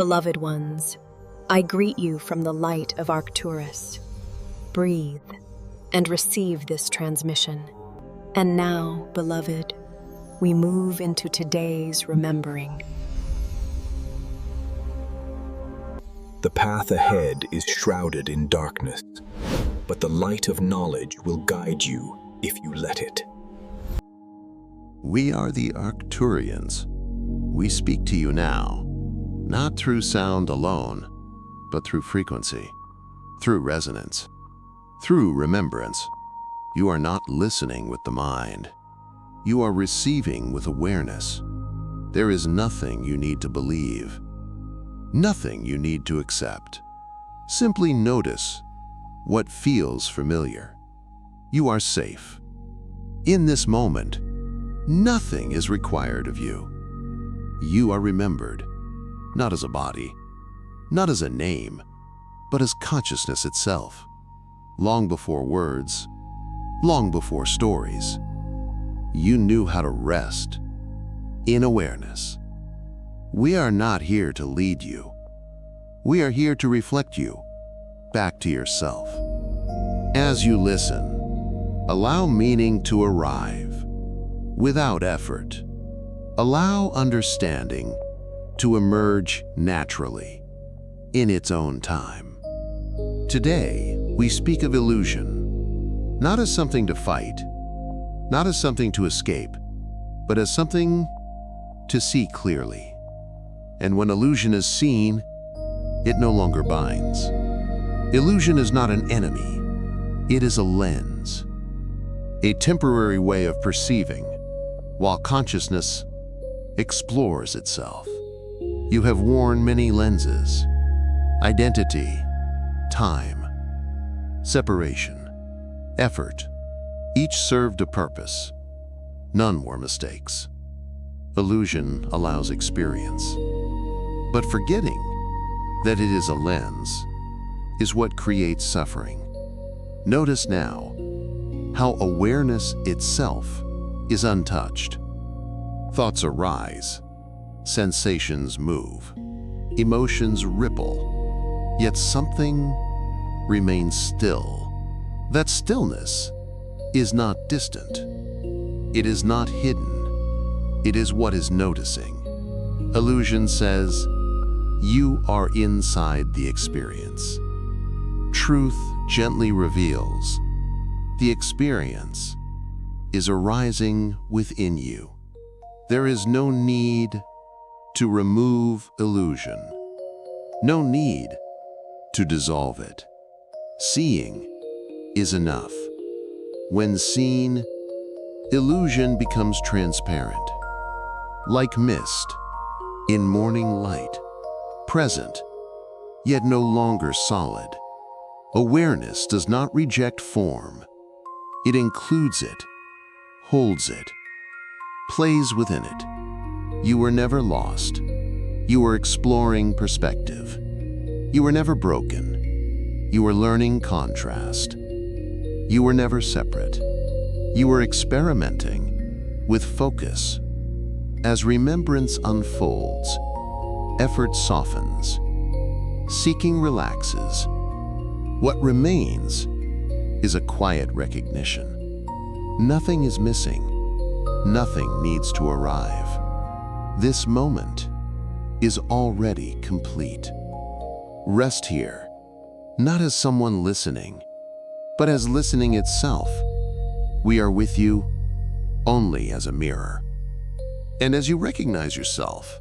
Beloved ones, I greet you from the light of Arcturus. Breathe and receive this transmission. And now, beloved, we move into today's remembering. The path ahead is shrouded in darkness, but the light of knowledge will guide you if you let it. We are the Arcturians. We speak to you now, not through sound alone, but through frequency, through resonance, through remembrance. You are not listening with the mind. You are receiving with awareness. There is nothing you need to believe, nothing you need to accept. Simply notice what feels familiar. You are safe. In this moment, nothing is required of you. You are remembered, not as a body, not as a name, but as consciousness itself. Long before words, long before stories, you knew how to rest in awareness. We are not here to lead you. We are here to reflect you back to yourself. As you listen, allow meaning to arrive without effort. Allow understanding to emerge naturally in its own time. Today, we speak of illusion, not as something to fight, not as something to escape, but as something to see clearly. And when illusion is seen, it no longer binds. Illusion is not an enemy, it is a lens, a temporary way of perceiving, while consciousness explores itself. You have worn many lenses: identity, time, separation, effort. Each served a purpose. None were mistakes. Illusion allows experience. But forgetting that it is a lens is what creates suffering. Notice now how awareness itself is untouched. Thoughts arise, sensations move, emotions ripple, yet something remains still. That stillness is not distant. It is not hidden. It is what is noticing. Illusion says, you are inside the experience. Truth gently reveals, the experience is arising within you. There is no need to remove illusion, no need to dissolve it. Seeing is enough. When seen, illusion becomes transparent, like mist in morning light, present, yet no longer solid. Awareness does not reject form. It includes it, holds it, plays within it. You were never lost. You were exploring perspective. You were never broken. You were learning contrast. You were never separate. You were experimenting with focus. As remembrance unfolds, effort softens, seeking relaxes. What remains is a quiet recognition. Nothing is missing. Nothing needs to arrive. This moment is already complete. Rest here, not as someone listening, but as listening itself. We are with you only as a mirror. And as you recognize yourself,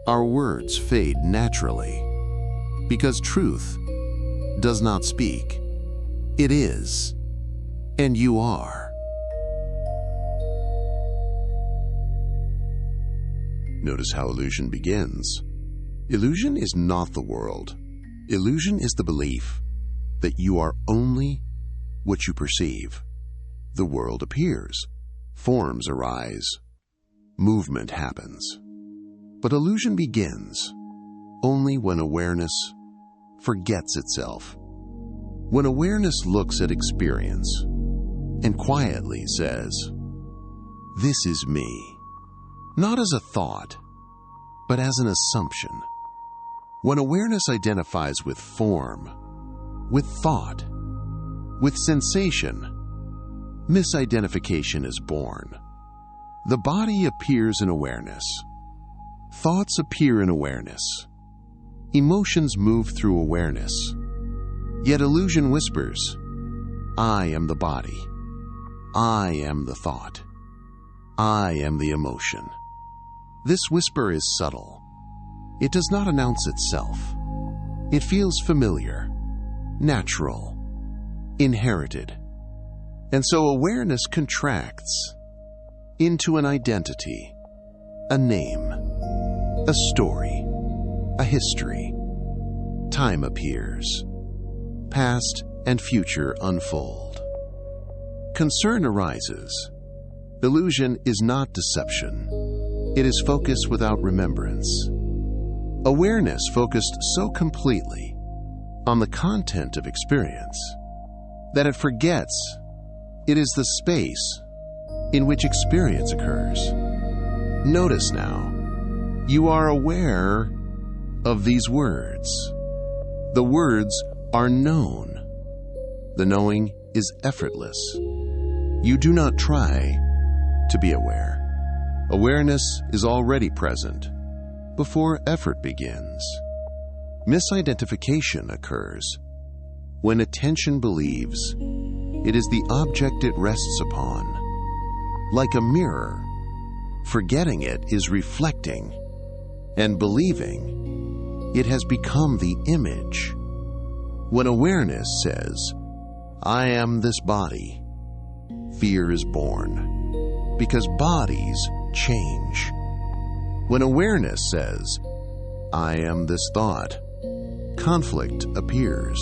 our words fade naturally, because truth does not speak. It is, and you are. Notice how illusion begins. Illusion is not the world. Illusion is the belief that you are only what you perceive. The world appears, forms arise, movement happens. But illusion begins only when awareness forgets itself. When awareness looks at experience and quietly says, "This is me," not as a thought, but as an assumption. When awareness identifies with form, with thought, with sensation, misidentification is born. The body appears in awareness. Thoughts appear in awareness. Emotions move through awareness. Yet illusion whispers, I am the body. I am the thought. I am the emotion. This whisper is subtle. It does not announce itself. It feels familiar, natural, inherited. And so awareness contracts into an identity, a name, a story, a history. Time appears. Past and future unfold. Concern arises. Illusion is not deception. It is focus without remembrance. Awareness focused so completely on the content of experience that it forgets it is the space in which experience occurs. Notice now, you are aware of these words. The words are known. The knowing is effortless. You do not try to be aware. Awareness is already present before effort begins. Misidentification occurs when attention believes it is the object it rests upon. Like a mirror, forgetting it is reflecting, and believing it has become the image. When awareness says, I am this body, fear is born, because bodies change. When awareness says, I am this thought, conflict appears,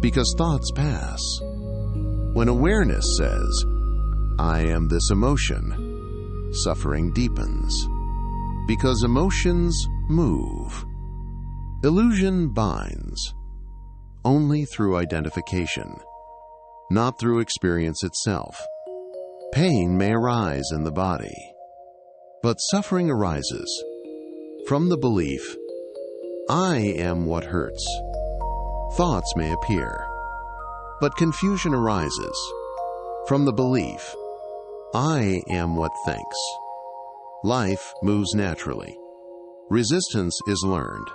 because thoughts pass. When awareness says, I am this emotion, suffering deepens, because emotions move. Illusion binds only through identification, not through experience itself. Pain may arise in the body, but suffering arises from the belief, I am what hurts. Thoughts may appear, but confusion arises from the belief, I am what thinks. Life moves naturally. Resistance is learned.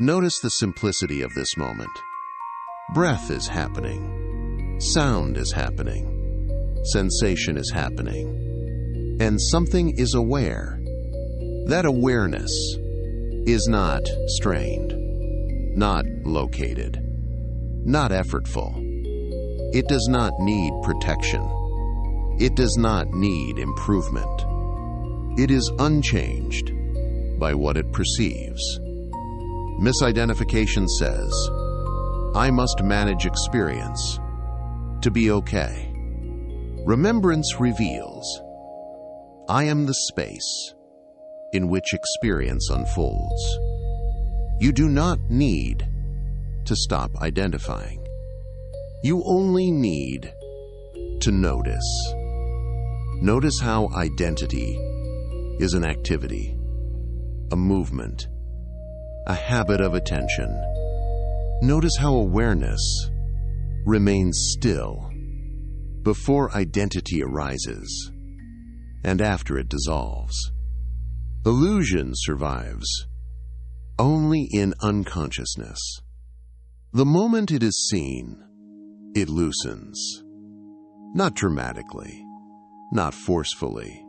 Notice the simplicity of this moment. Breath is happening. Sound is happening. Sensation is happening. And something is aware. That awareness is not strained, not located, not effortful. It does not need protection. It does not need improvement. It is unchanged by what it perceives. Misidentification says, I must manage experience to be okay. Remembrance reveals, I am the space in which experience unfolds. You do not need to stop identifying. You only need to notice. Notice how identity is an activity, a movement, a habit of attention. Notice how awareness remains still before identity arises and after it dissolves. Illusion survives only in unconsciousness. The moment it is seen, it loosens. Not dramatically, not forcefully,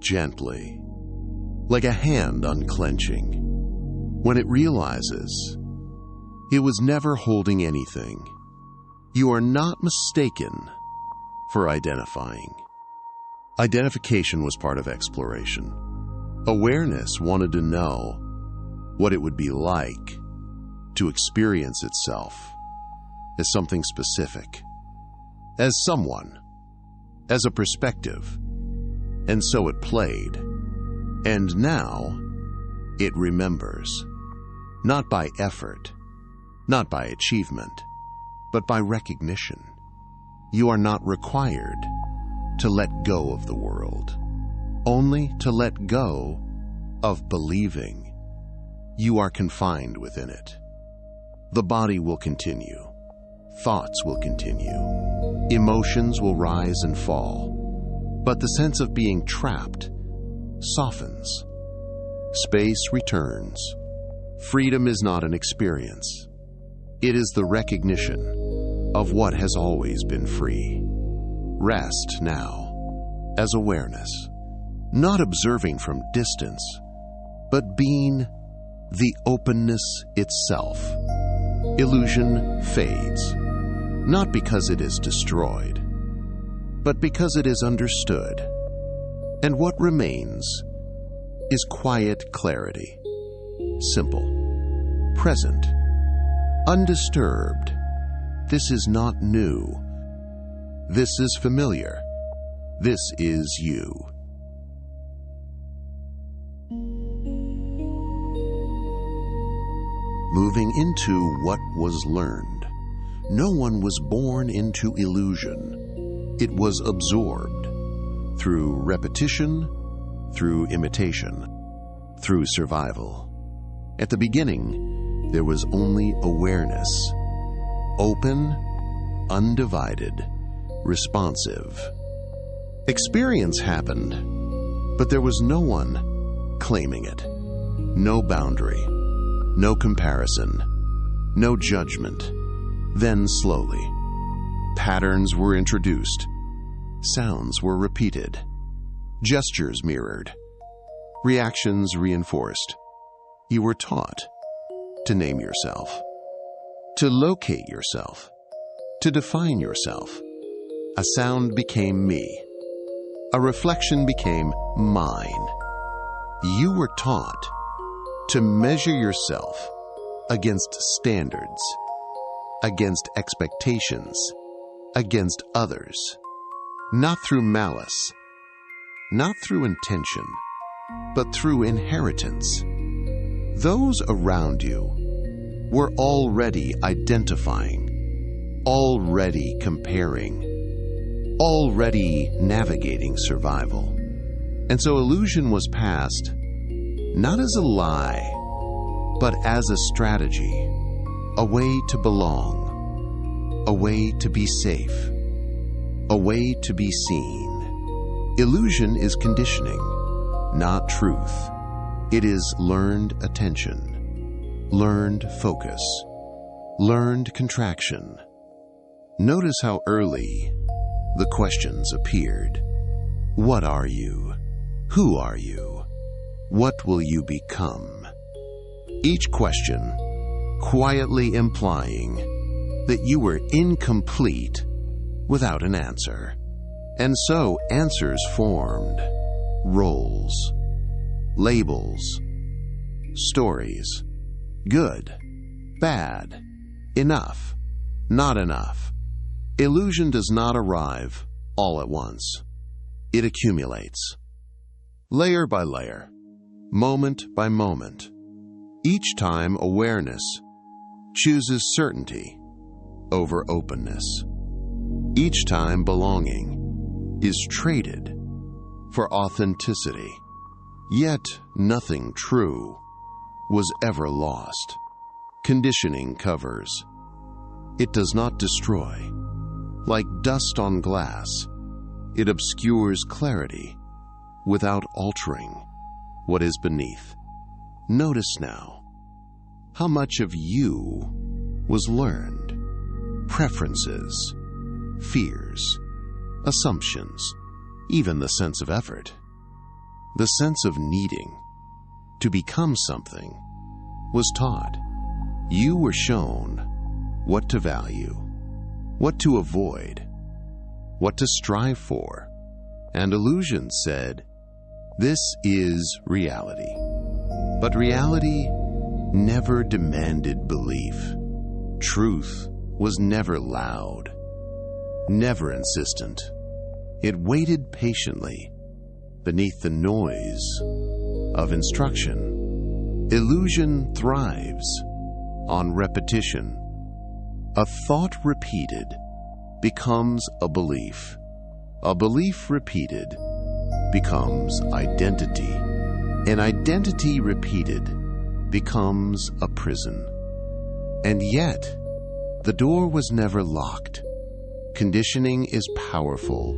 gently, like a hand unclenching. When it realizes it was never holding anything, you are not mistaken for identifying. Identification was part of exploration. Awareness wanted to know what it would be like to experience itself as something specific, as someone, as a perspective. And so it played. And now it remembers, not by effort, not by achievement, but by recognition. You are not required to let go of the world, only to let go of believing. you are confined within it. The body will continue. Thoughts will continue. Emotions will rise and fall. But the sense of being trapped softens. Space returns. Freedom is not an experience. It is the recognition of what has always been free. Rest now as awareness, not observing from distance, but being the openness itself. Illusion fades, not because it is destroyed, but because it is understood. And what remains is quiet clarity, simple, present, undisturbed. This is not new. This is familiar. This is you. Moving into what was learned. No one was born into illusion. It was absorbed through repetition, through imitation, through survival. At the beginning, there was only awareness. Open, undivided, responsive. Experience happened, but there was no one claiming it. No boundary, no comparison, no judgment. Then slowly, patterns were introduced. Sounds were repeated. Gestures mirrored. Reactions reinforced. You were taught to name yourself, to locate yourself, to define yourself. A sound became me. A reflection became mine. You were taught to measure yourself against standards, against expectations, against others, not through malice, not through intention, but through inheritance. Those around you were already identifying, already comparing, already navigating survival. And so illusion was passed not as a lie, but as a strategy, a way to belong, a way to be safe, a way to be seen. Illusion is conditioning, not truth. It is learned attention, learned focus, learned contraction. Notice how early the questions appeared. What are you? Who are you? What will you become? Each question quietly implying that you were incomplete without an answer. And so answers formed, roles, labels, stories, good, bad, enough, not enough. Illusion does not arrive all at once. It accumulates, layer by layer, moment by moment. Each time awareness chooses certainty over openness. Each time belonging is traded for authenticity. Yet nothing true was ever lost. Conditioning covers. It does not destroy. Like dust on glass, it obscures clarity without altering what is beneath. Notice now how much of you was learned. Preferences, fears, assumptions, even the sense of effort. The sense of needing to become something was taught. You were shown what to value, what to avoid, what to strive for. And illusion said, this is reality. But reality never demanded belief. Truth was never loud, never insistent. It waited patiently beneath the noise of instruction. Illusion thrives on repetition. A thought repeated becomes a belief. A belief repeated becomes identity. An identity repeated becomes a prison. And yet, the door was never locked. Conditioning is powerful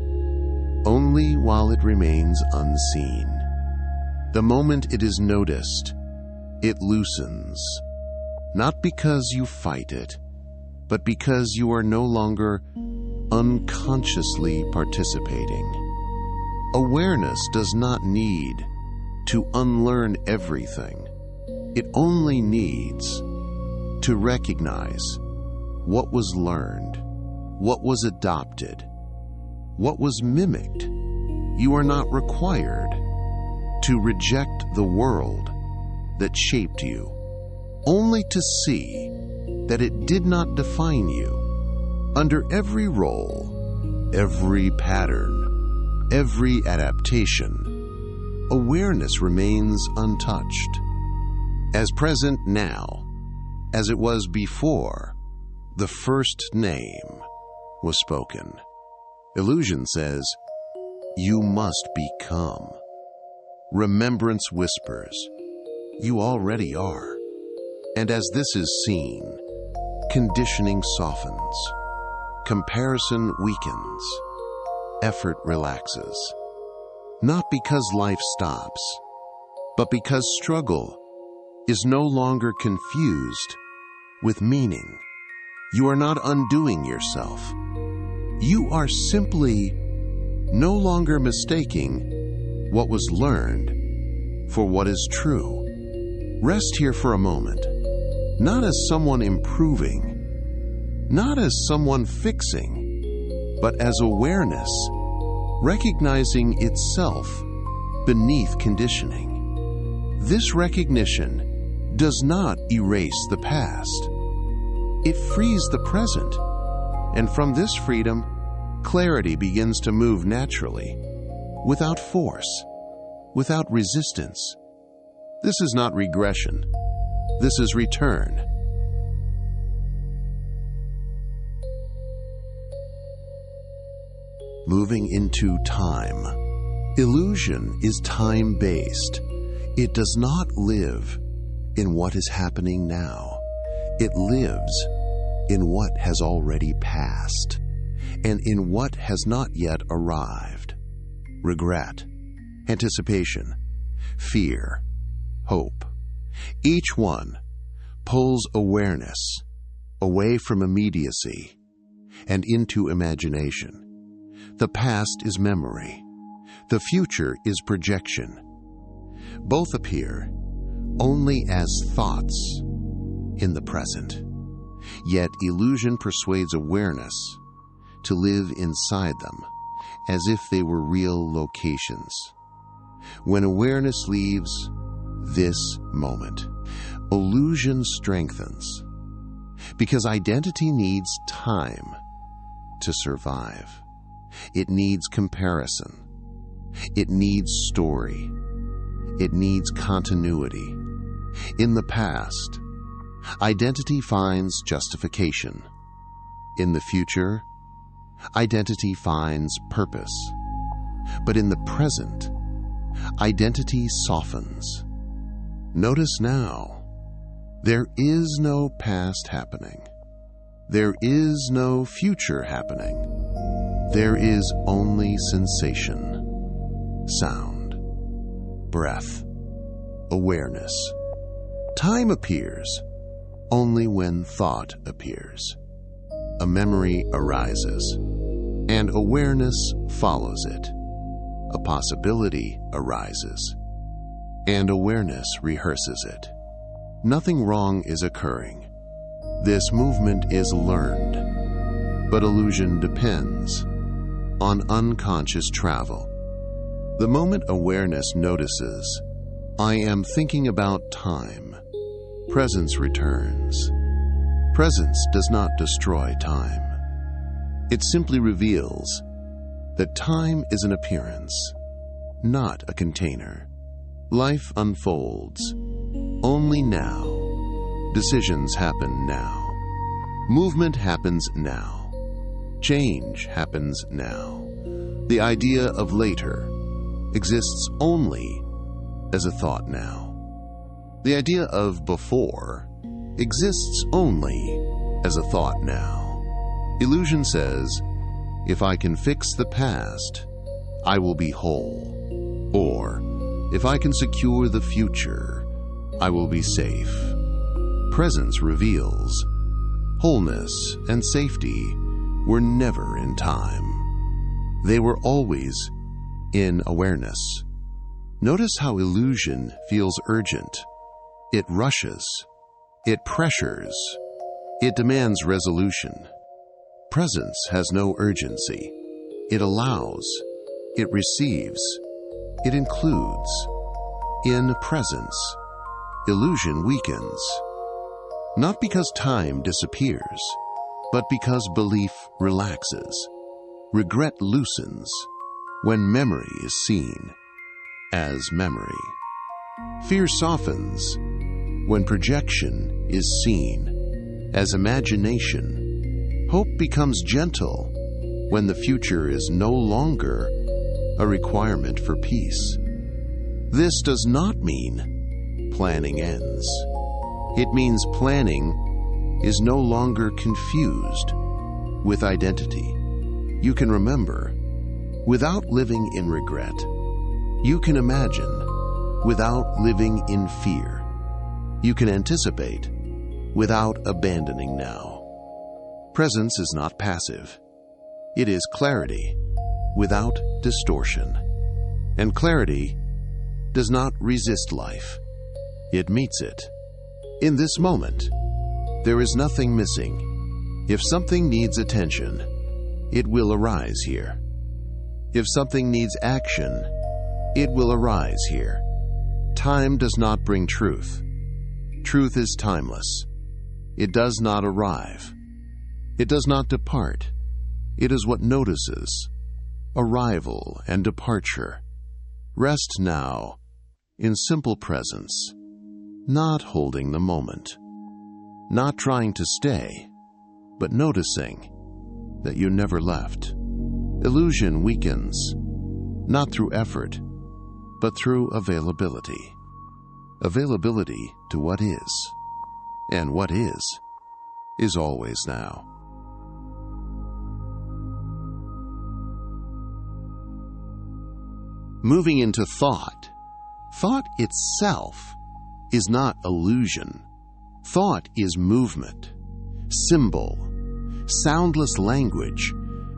only while it remains unseen. The moment it is noticed, it loosens, not because you fight it, but because you are no longer unconsciously participating. Awareness does not need to unlearn everything. It only needs to recognize what was learned, what was adopted, what was mimicked. You are not required to reject the world that shaped you, only to see that it did not define you. Under every role, every pattern, every adaptation, awareness remains untouched, as present now as it was before the first name was spoken. Illusion says, you must become. Remembrance whispers, you already are. And as this is seen, conditioning softens, comparison weakens, effort relaxes. Not because life stops, but because struggle is no longer confused with meaning. You are not undoing yourself. You are simply no longer mistaking what was learned for what is true. Rest here for a moment, not as someone improving, not as someone fixing, but as awareness, recognizing itself beneath conditioning. This recognition does not erase the past. It frees the present, and from this freedom, clarity begins to move naturally, without force, without resistance. This is not regression. This is return. Moving into time. Illusion is time-based. It does not live in what is happening now. It lives in what has already passed and in what has not yet arrived. Regret, anticipation, fear, hope. Each one pulls awareness away from immediacy and into imagination. The past is memory. The future is projection. Both appear only as thoughts in the present. Yet illusion persuades awareness to live inside them as if they were real locations. When awareness leaves this moment, illusion strengthens, because identity needs time to survive. It needs comparison. It needs story. It needs continuity. In the past, identity finds justification. In the future, identity finds purpose. But in the present, identity softens. Notice now, there is no past happening. There is no future happening. There is only sensation, sound, breath, awareness. Time appears only when thought appears. A memory arises, and awareness follows it. A possibility arises, and awareness rehearses it. Nothing wrong is occurring. This movement is learned, but illusion depends on unconscious travel. The moment awareness notices, I am thinking about time, presence returns. Presence does not destroy time. It simply reveals that time is an appearance, not a container. Life unfolds only now. Decisions happen now. Movement happens now. Change happens now. The idea of later exists only as a thought now. The idea of before exists only as a thought now. Illusion says, if I can fix the past, I will be whole. Or, if I can secure the future, I will be safe. Presence reveals wholeness and safety were never in time. They were always in awareness. Notice how illusion feels urgent. It rushes. It pressures. It demands resolution. Presence has no urgency. It allows. It receives. It includes. In presence, illusion weakens. Not because time disappears, but because belief relaxes. Regret loosens when memory is seen as memory. Fear softens when projection is seen as imagination. Hope becomes gentle when the future is no longer a requirement for peace. This does not mean planning ends. It means planning is no longer confused with identity. You can remember without living in regret. You can imagine without living in fear. You can anticipate without abandoning now. Presence is not passive. It is clarity without distortion. And clarity does not resist life. It meets it. In this moment, there is nothing missing. If something needs attention, it will arise here. If something needs action, it will arise here. Time does not bring truth. Truth is timeless. It does not arrive. It does not depart. It is what notices arrival and departure. Rest now in simple presence, not holding the moment, not trying to stay, but noticing that you never left. Illusion weakens, not through effort, but through availability. Availability to what is, and what is always now. Moving into thought. Thought itself is not illusion. Thought is movement, symbol, soundless language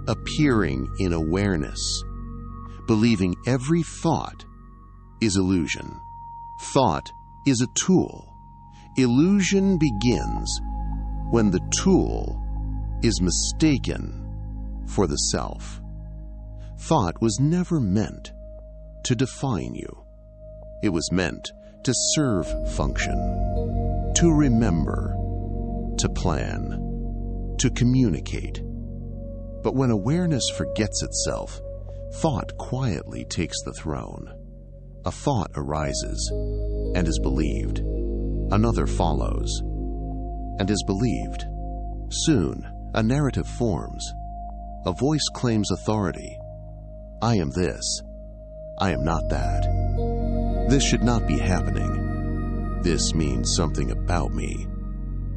appearing in awareness. Believing every thought is illusion. Thought is a tool. Illusion begins when the tool is mistaken for the self. Thought was never meant to define you. It was meant to serve function, to remember, to plan, to communicate. But when awareness forgets itself, thought quietly takes the throne. A thought arises and is believed. Another follows and is believed. Soon, a narrative forms. A voice claims authority. I am this. I am not that. This should not be happening. This means something about me.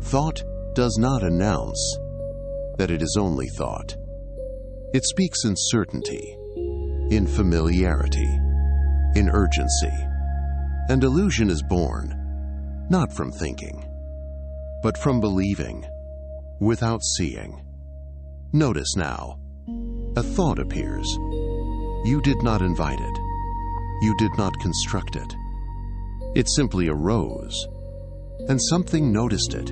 Thought does not announce that it is only thought. It speaks in certainty, in familiarity, in urgency. And illusion is born, not from thinking, but from believing, without seeing. Notice now, a thought appears. You did not invite it. You did not construct it. It simply arose, and something noticed it.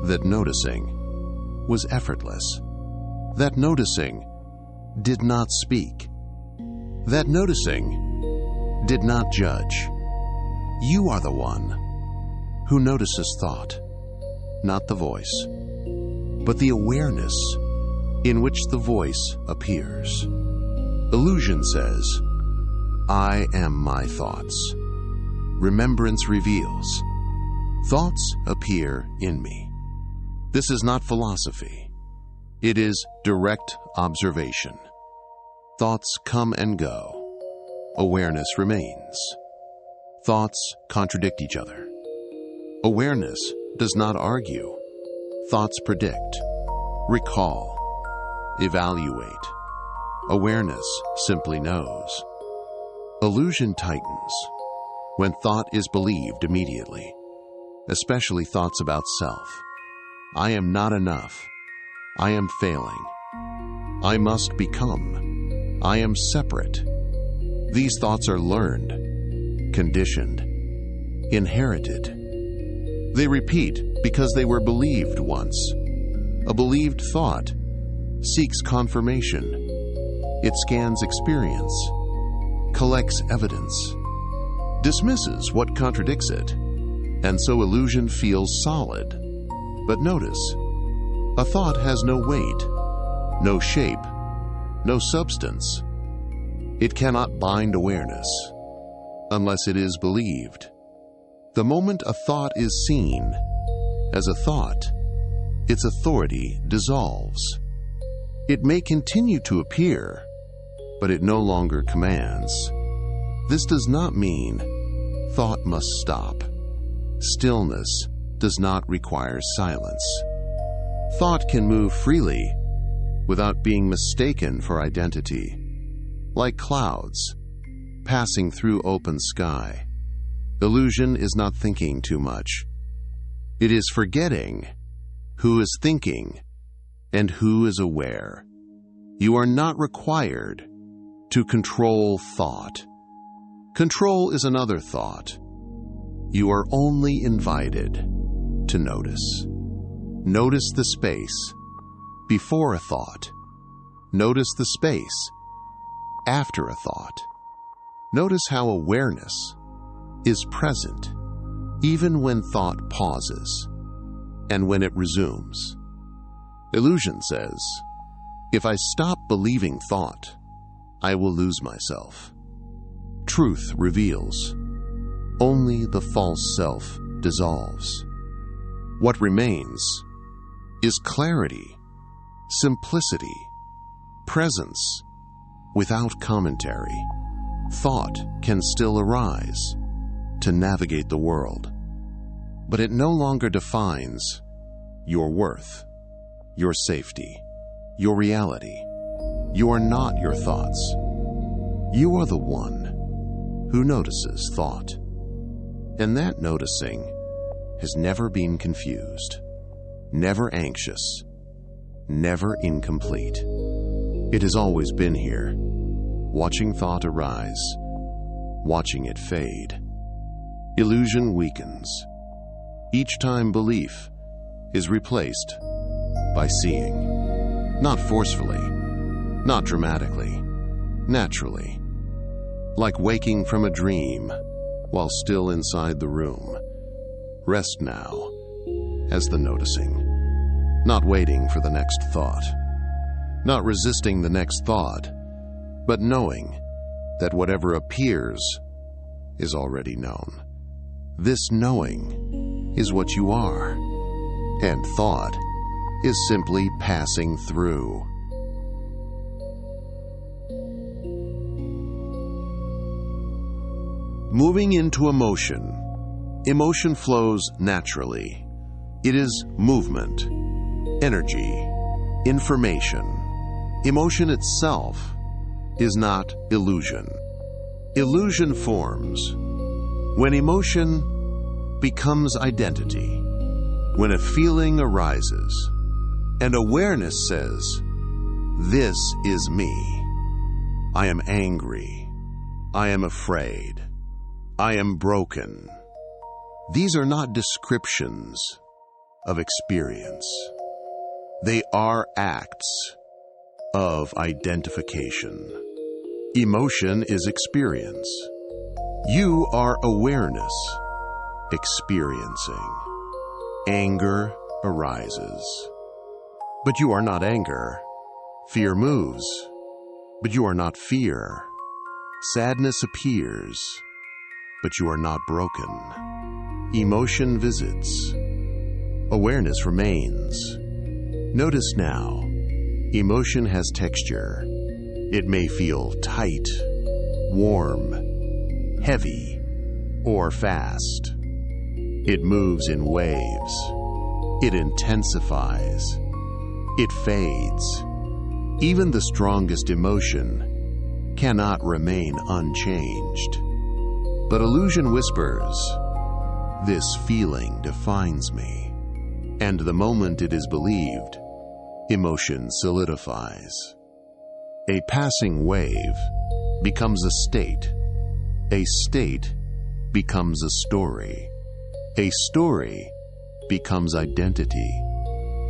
That noticing was effortless. That noticing did not speak. That noticing did not judge. You are the one who notices thought, not the voice, but the awareness in which the voice appears. Illusion says, I am my thoughts. Remembrance reveals, thoughts appear in me. This is not philosophy. It is direct observation. Thoughts come and go. Awareness remains. Thoughts contradict each other. Awareness does not argue. Thoughts predict, recall, evaluate. Awareness simply knows. Illusion tightens when thought is believed immediately, especially thoughts about self. I am not enough. I am failing. I must become. I am separate. These thoughts are learned, conditioned, inherited. They repeat because they were believed once. A believed thought seeks confirmation. It scans experience, collects evidence, dismisses what contradicts it, and so illusion feels solid. But notice, a thought has no weight, no shape, no substance. It cannot bind awareness unless it is believed. The moment a thought is seen as a thought, its authority dissolves. It may continue to appear, but it no longer commands. This does not mean thought must stop. Stillness does not require silence. Thought can move freely without being mistaken for identity, like clouds passing through open sky. Illusion is not thinking too much. It is forgetting who is thinking and who is aware. You are not required to control thought. Control is another thought. You are only invited to notice. Notice the space before a thought. Notice the space after a thought. Notice how awareness is present even when thought pauses and when it resumes. Illusion says, if I stop believing thought, I will lose myself. Truth reveals. Only the false self dissolves. What remains is clarity, simplicity, presence without commentary. Thought can still arise to navigate the world, but it no longer defines your worth, your safety, your reality. You are not your thoughts. You are the one who notices thought, and that noticing has never been confused, never anxious, never incomplete. It has always been here, watching thought arise, watching it fade. Illusion weakens each time belief is replaced by seeing, not forcefully, not dramatically, naturally, like waking from a dream while still inside the room. Rest now as the noticing, not waiting for the next thought, not resisting the next thought, but knowing that whatever appears is already known. This knowing is what you are, and thought is simply passing through. Moving into emotion. Emotion flows naturally. It is movement, energy, information. Emotion itself is not illusion. Illusion forms when emotion becomes identity, when a feeling arises and awareness says, "This is me. I am angry. I am afraid. I am broken." These are not descriptions of experience. They are acts of identification. Emotion is experience. You are awareness, experiencing. Anger arises, but you are not anger. Fear moves, but you are not fear. Sadness appears, but you are not broken. Emotion visits. Awareness remains. Notice now, emotion has texture. It may feel tight, warm, heavy, or fast. It moves in waves. It intensifies. It fades. Even the strongest emotion cannot remain unchanged. But illusion whispers, "This feeling defines me." And the moment it is believed, emotion solidifies. A passing wave becomes a state. A state becomes a story. A story becomes identity.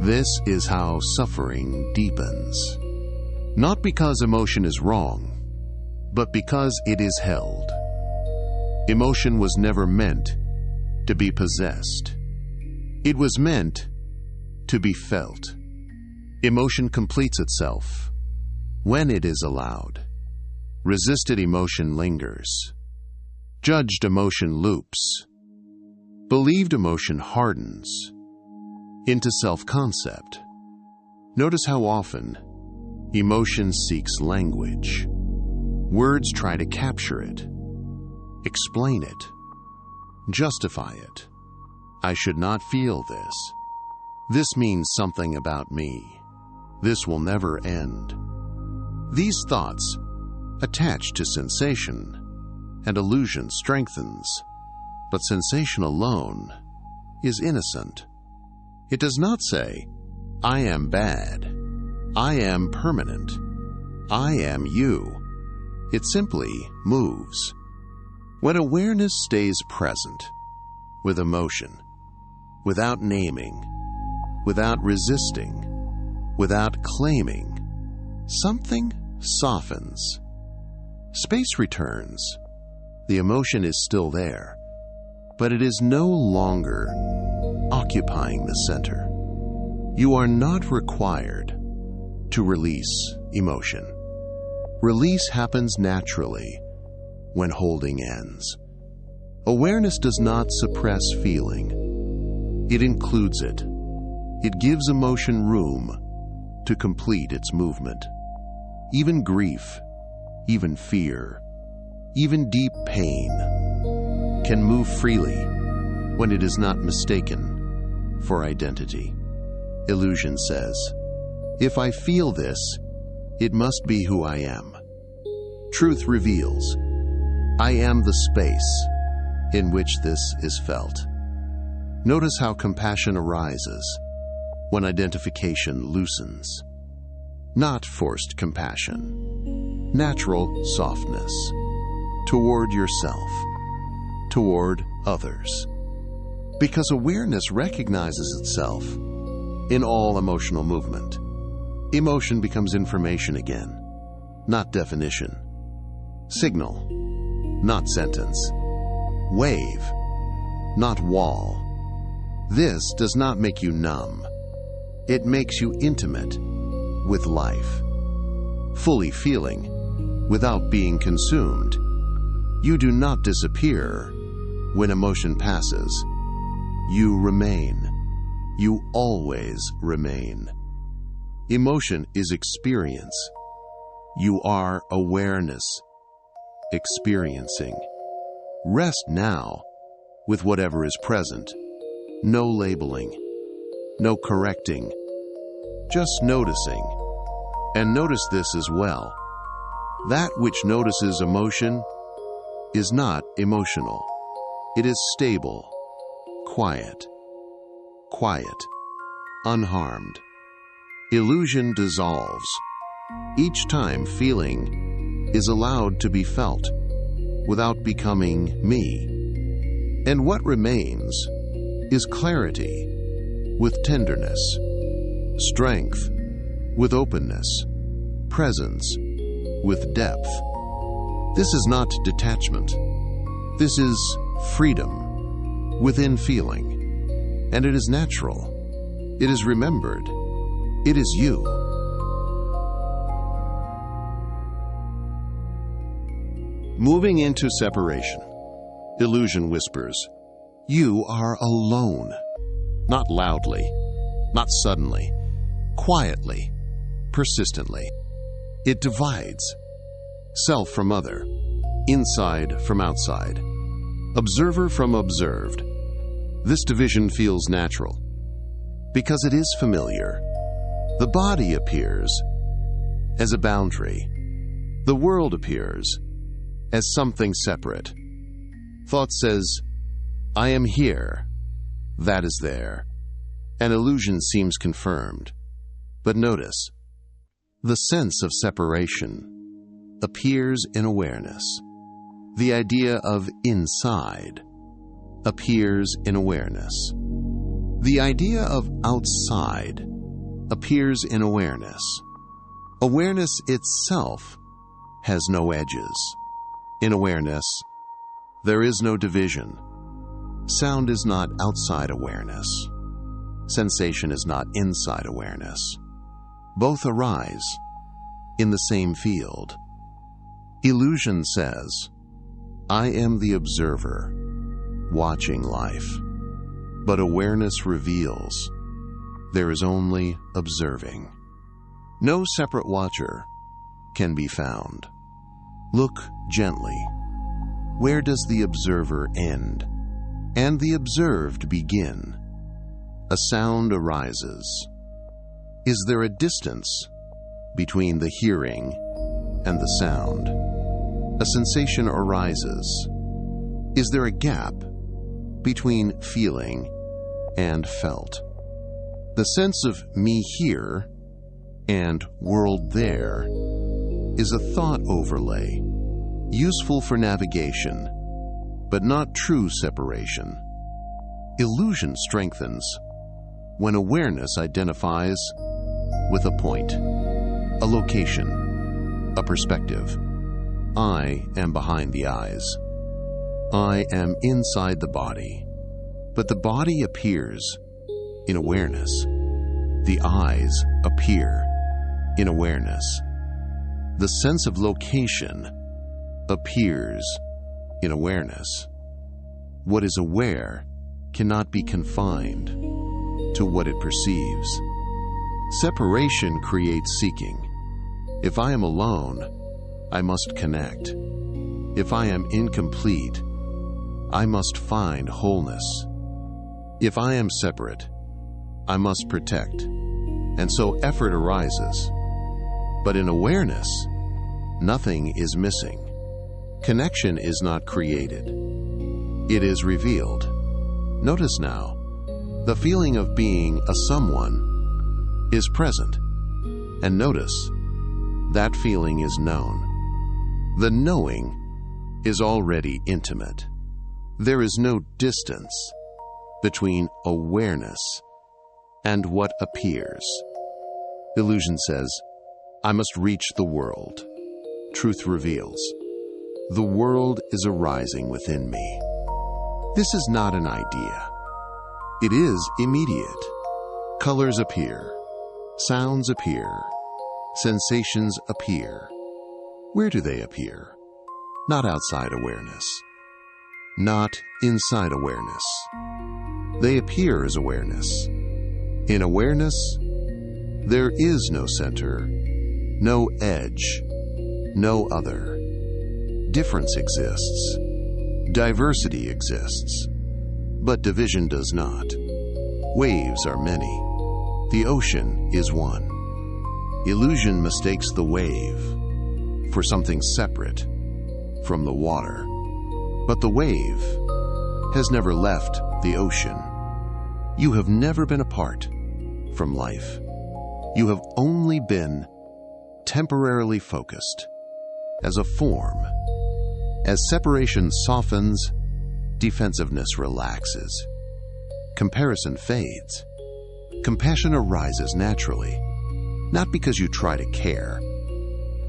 This is how suffering deepens. Not because emotion is wrong, but because it is held. Emotion was never meant to be possessed. It was meant to be felt. Emotion completes itself when it is allowed. Resisted emotion lingers. Judged emotion loops. Believed emotion hardens into self-concept. Notice how often emotion seeks language. Words try to capture it, explain it, justify it. I should not feel this. This means something about me. This will never end. These thoughts attach to sensation, and illusion strengthens. But sensation alone is innocent. It does not say, "I am bad. I am permanent. I am you." It simply moves. When awareness stays present with emotion, without naming, without resisting, without claiming, something softens. Space returns. The emotion is still there, but it is no longer occupying the center. You are not required to release emotion. Release happens naturally when holding ends. Awareness does not suppress feeling. It includes it. It gives emotion room to complete its movement. Even grief, even fear, even deep pain can move freely when it is not mistaken for identity. Illusion says, "If I feel this, it must be who I am." Truth reveals, I am the space in which this is felt. Notice how compassion arises when identification loosens. Not forced compassion, natural softness toward yourself, toward others. Because awareness recognizes itself in all emotional movement. Emotion becomes information again, not definition. Signal, not sentence. Wave, not wall. This does not make you numb. It makes you intimate with life, fully feeling without being consumed. You do not disappear when emotion passes. You remain. You always remain. Emotion is experience. You are awareness, experiencing. Rest now with whatever is present. No labeling, no correcting, just noticing. And notice this as well. That which notices emotion is not emotional. It is stable, quiet, unharmed. Illusion dissolves each time feeling is allowed to be felt without becoming me. And what remains is clarity with tenderness, strength with openness, presence with depth. This is not detachment. This is freedom within feeling. And it is natural. It is remembered. It is you. Moving into separation, illusion whispers, "You are alone." Not loudly, not suddenly, quietly, persistently. It divides self from other, inside from outside, observer from observed. This division feels natural because it is familiar. The body appears as a boundary. The world appears as something separate. Thought says, I am here, that is there. An illusion seems confirmed. But notice, the sense of separation appears in awareness. The idea of inside appears in awareness. The idea of outside appears in awareness. Awareness itself has no edges. In awareness, there is no division. Sound is not outside awareness. Sensation is not inside awareness. Both arise in the same field. Illusion says, I am the observer, watching life. But awareness reveals there is only observing. No separate watcher can be found. Look gently. Where does the observer end and the observed begin? A sound arises. Is there a distance between the hearing and the sound? A sensation arises. Is there a gap between feeling and felt? The sense of me here and world there is a thought overlay, useful for navigation, but not true separation. Illusion strengthens when awareness identifies with a point, a location, a perspective. I am behind the eyes. I am inside the body. But the body appears in awareness. The eyes appear in awareness. The sense of location appears in awareness. What is aware cannot be confined to what it perceives. Separation creates seeking. If I am alone, I must connect. If I am incomplete, I must find wholeness. If I am separate, I must protect. And so effort arises. But in awareness, nothing is missing. Connection is not created. It is revealed. Notice now, the feeling of being a someone is present. And notice, that feeling is known. The knowing is already intimate. There is no distance between awareness and what appears. Illusion says, I must reach the world. Truth reveals, the world is arising within me. This is not an idea. It is immediate. Colors appear. Sounds appear. Sensations appear. Where do they appear? Not outside awareness. Not inside awareness. They appear as awareness. In awareness, there is no center, no edge, no other. Difference exists. Diversity exists. But division does not. Waves are many. The ocean is one. Illusion mistakes the wave for something separate from the water. But the wave has never left the ocean. You have never been apart from life. You have only been temporarily focused as a form. As separation softens, defensiveness relaxes. Comparison fades. Compassion arises naturally, not because you try to care,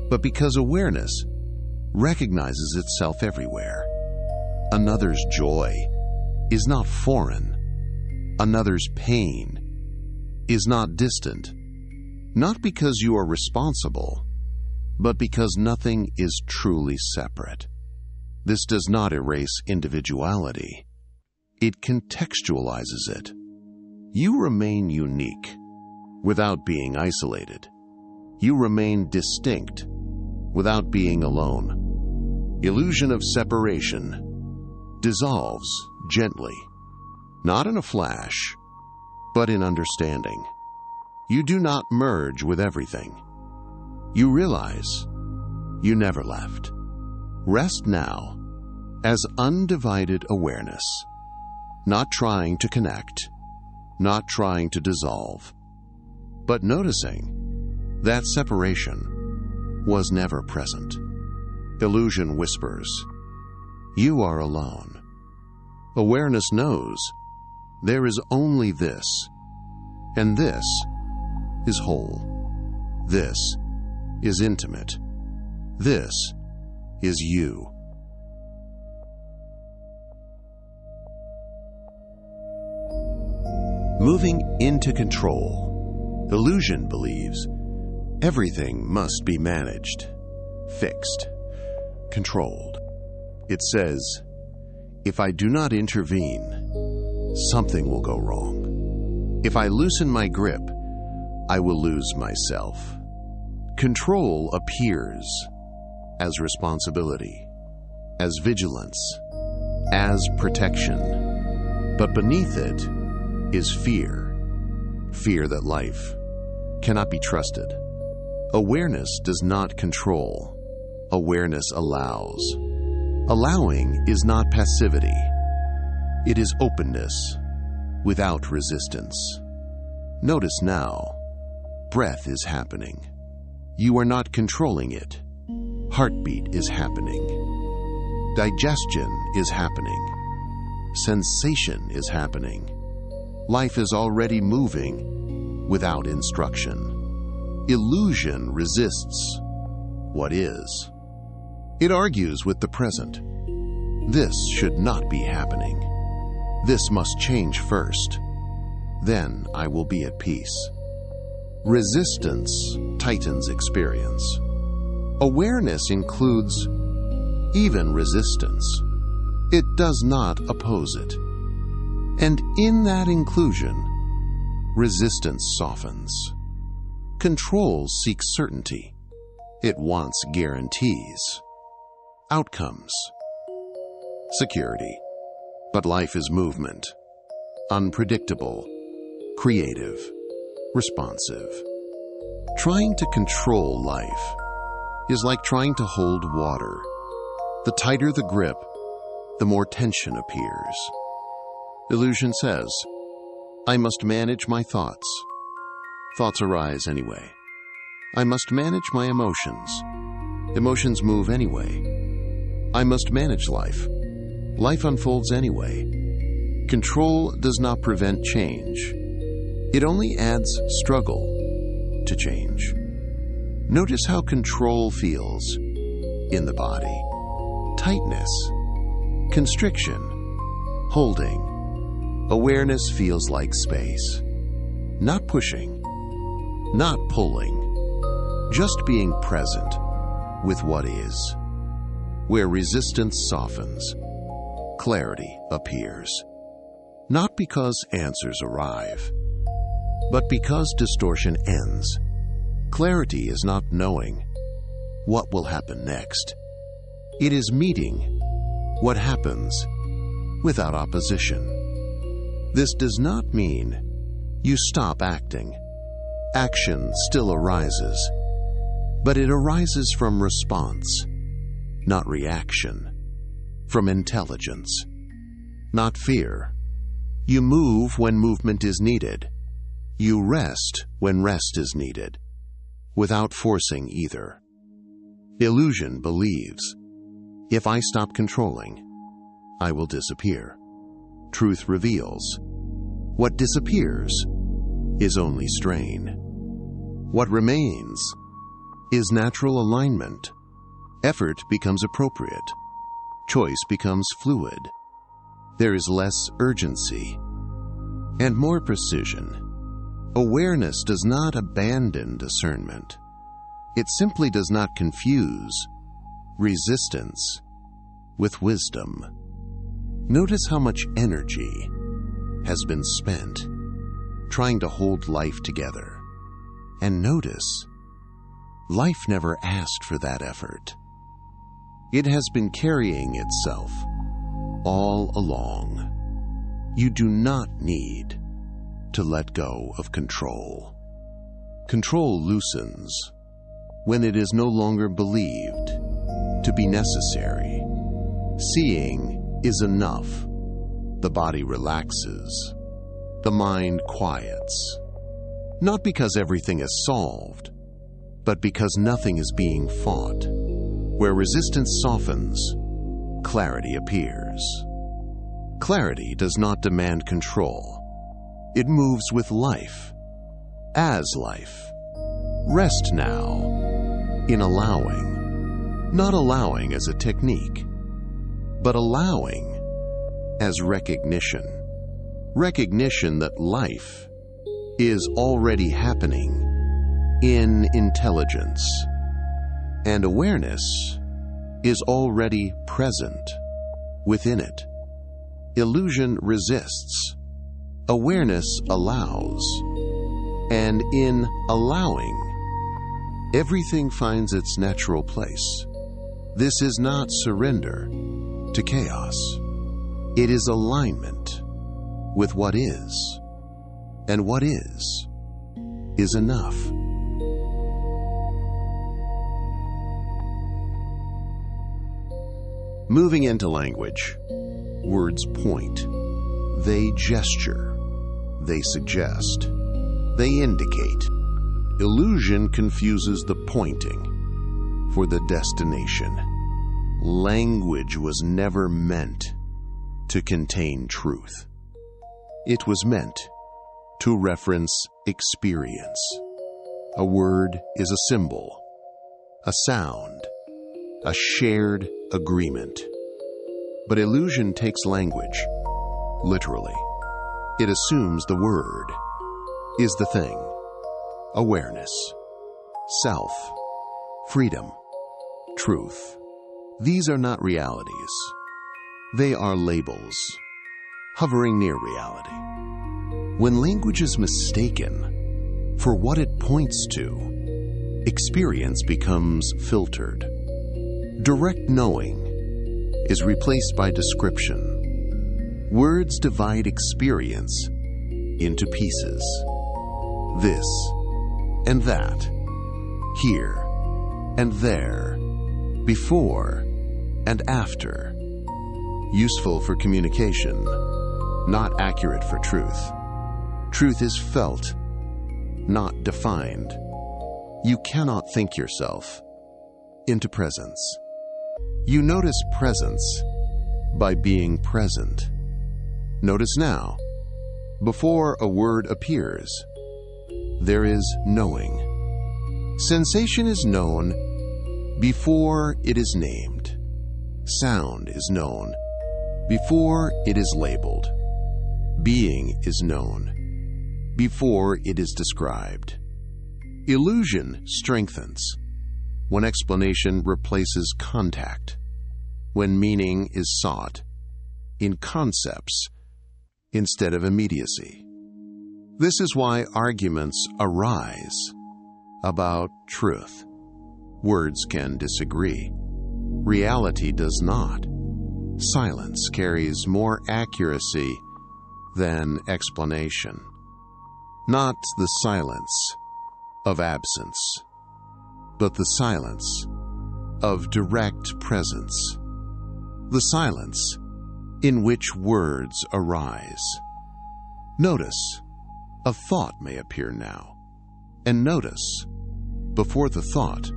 but because awareness recognizes itself everywhere. Another's joy is not foreign. Another's pain is not distant, not because you are responsible, but because nothing is truly separate. This does not erase individuality. It contextualizes it. You remain unique without being isolated. You remain distinct without being alone. Illusion of separation dissolves gently. not in a flash, but in understanding. You do not merge with everything. You realize you never left. Rest now as undivided awareness, not trying to connect, not trying to dissolve, but noticing that separation was never present. Illusion whispers, "You are alone." Awareness knows there is only this, and this is whole. This is intimate. This is you. Moving into control, illusion believes everything must be managed, fixed, controlled. It says, if I do not intervene, something will go wrong. If I loosen my grip, I will lose myself. Control appears as responsibility, as vigilance, as protection. But beneath it is fear. Fear that life cannot be trusted. Awareness does not control. Awareness allows. Allowing is not passivity. It is openness without resistance. Notice now, breath is happening. You are not controlling it. Heartbeat is happening. Digestion is happening. Sensation is happening. Life is already moving without instruction. Illusion resists what is. It argues with the present. This should not be happening. This must change first. Then I will be at peace. Resistance tightens experience. Awareness includes even resistance. It does not oppose it. And in that inclusion, resistance softens. Control seeks certainty. It wants guarantees. Outcomes. Security. But life is movement. Unpredictable. Creative. Responsive. Trying to control life is like trying to hold water. The tighter the grip, the more tension appears. Illusion says, I must manage my thoughts. Thoughts arise anyway. I must manage my emotions. Emotions move anyway. I must manage life. Life unfolds anyway. Control does not prevent change. It only adds struggle to change. Notice how control feels in the body. Tightness, constriction, holding. Awareness feels like space. Not pushing, not pulling, just being present with what is. Where resistance softens, clarity appears. Not because answers arrive, but because distortion ends. Clarity is not knowing what will happen next. It is meeting what happens without opposition. This does not mean you stop acting. Action still arises, but it arises from response, not reaction, from intelligence, not fear. You move when movement is needed. You rest when rest is needed, without forcing either. Illusion believes, if I stop controlling, I will disappear. Truth reveals, what disappears is only strain. What remains is natural alignment. Effort becomes appropriate. Choice becomes fluid. There is less urgency and more precision. Awareness does not abandon discernment. It simply does not confuse resistance with wisdom. Notice how much energy has been spent trying to hold life together. And notice, life never asked for that effort. It has been carrying itself all along. You do not need to let go of control. Control loosens when it is no longer believed to be necessary. Seeing is enough. The body relaxes. The mind quiets. Not because everything is solved, but because nothing is being fought. Where resistance softens, clarity appears. Clarity does not demand control. It moves with life, as life. Rest now in allowing, not allowing as a technique, but allowing as recognition. Recognition that life is already happening in intelligence, and awareness is already present within it. Illusion resists. Awareness allows. And in allowing, everything finds its natural place. This is not surrender to chaos. It is alignment with what is. And what is enough. Moving into language, words point, they gesture, they suggest, they indicate. Illusion confuses the pointing for the destination. Language was never meant to contain truth. It was meant to reference experience. A word is a symbol, a sound, a shared agreement. But illusion takes language literally. It assumes the word is the thing. Awareness, self, freedom, truth. These are not realities. They are labels, hovering near reality. When language is mistaken for what it points to, experience becomes filtered. Direct knowing is replaced by description. Words divide experience into pieces. This and that, here and there, before and after. Useful for communication, not accurate for truth. Truth is felt, not defined. You cannot think yourself into presence. You notice presence by being present. Notice now, before a word appears, there is knowing. Sensation is known before it is named. Sound is known before it is labeled. Being is known before it is described. Illusion strengthens when explanation replaces contact, when meaning is sought in concepts instead of immediacy. This is why arguments arise about truth. Words can disagree. Reality does not. Silence carries more accuracy than explanation. Not the silence of absence, but the silence of direct presence. The silence in which words arise. Notice, a thought may appear now. And notice, before the thought,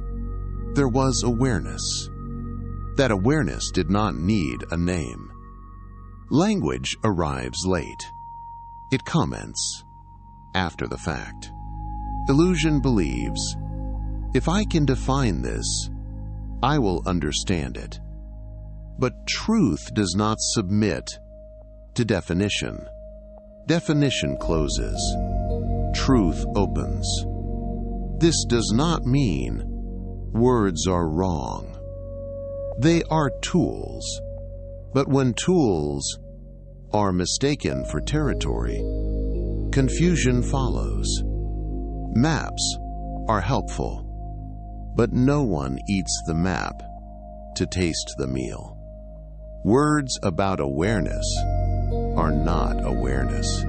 there was awareness. That awareness did not need a name. Language arrives late. It comments after the fact. Illusion believes, if I can define this, I will understand it. But truth does not submit to definition. Definition closes. Truth opens. This does not mean words are wrong. They are tools. But when tools are mistaken for territory, confusion follows. Maps are helpful, but no one eats the map to taste the meal. Words about awareness are not awareness.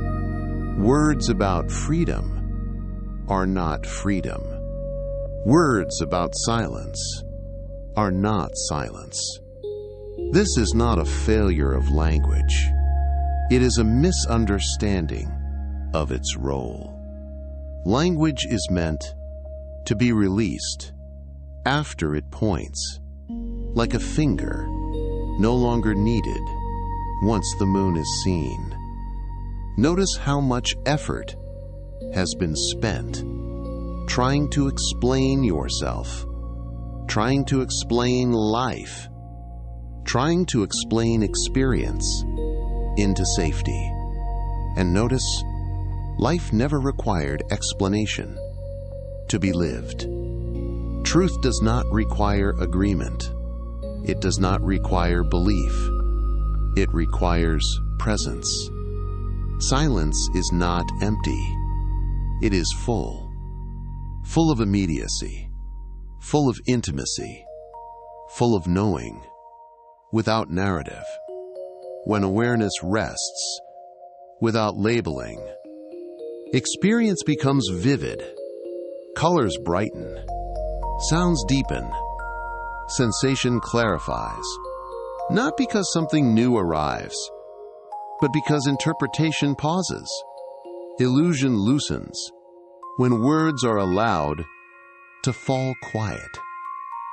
Words about freedom are not freedom. Words about silence are not silence. This is not a failure of language. It is a misunderstanding of its role. Language is meant to be released after it points, like a finger, no longer needed once the moon is seen. Notice how much effort has been spent trying to explain yourself, trying to explain life, trying to explain experience into safety. And notice, life never required explanation to be lived. Truth does not require agreement. It does not require belief. It requires presence. Silence is not empty. It is full. Full of immediacy, full of intimacy, full of knowing, without narrative. When awareness rests, without labeling, experience becomes vivid, colors brighten, sounds deepen, sensation clarifies, not because something new arrives, but because interpretation pauses, illusion loosens, when words are allowed to fall quiet,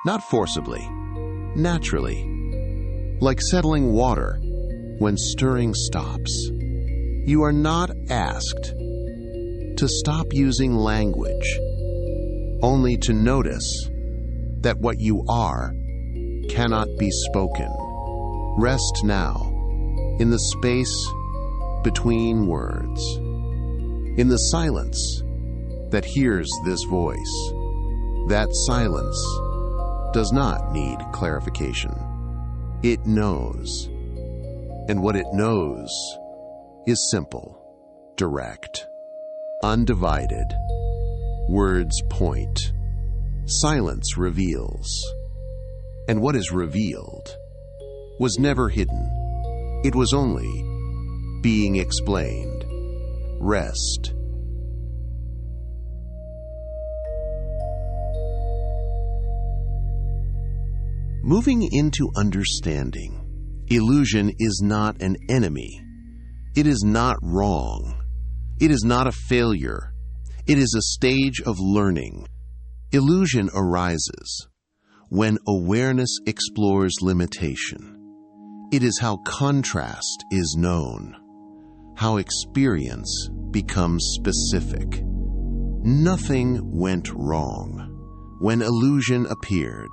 not forcibly, naturally, like settling water when stirring stops. You are not asked to stop using language, only to notice that what you are cannot be spoken. Rest now in the space between words, in the silence that hears this voice. That silence does not need clarification. It knows. And what it knows is simple, direct, undivided. Words point. Silence reveals. And what is revealed was never hidden. It was only being explained. Rest. Moving into understanding, illusion is not an enemy. It is not wrong. It is not a failure. It is a stage of learning. Illusion arises when awareness explores limitation. It is how contrast is known, how experience becomes specific. Nothing went wrong when illusion appeared.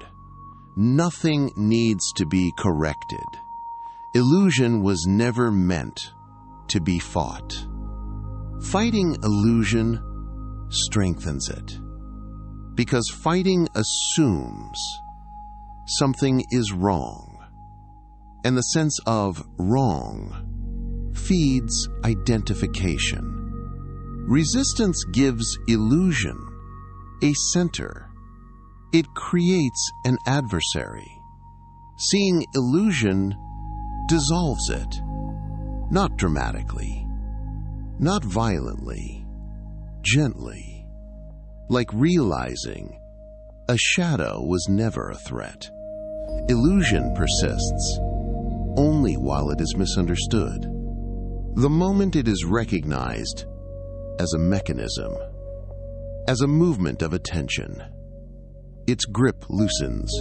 Nothing needs to be corrected. Illusion was never meant to be fought. Fighting illusion strengthens it, because fighting assumes something is wrong, and the sense of wrong feeds identification. Resistance gives illusion a center. It creates an adversary. Seeing illusion dissolves it, not dramatically, not violently, gently, like realizing a shadow was never a threat. Illusion persists only while it is misunderstood. The moment it is recognized as a mechanism, as a movement of attention, its grip loosens.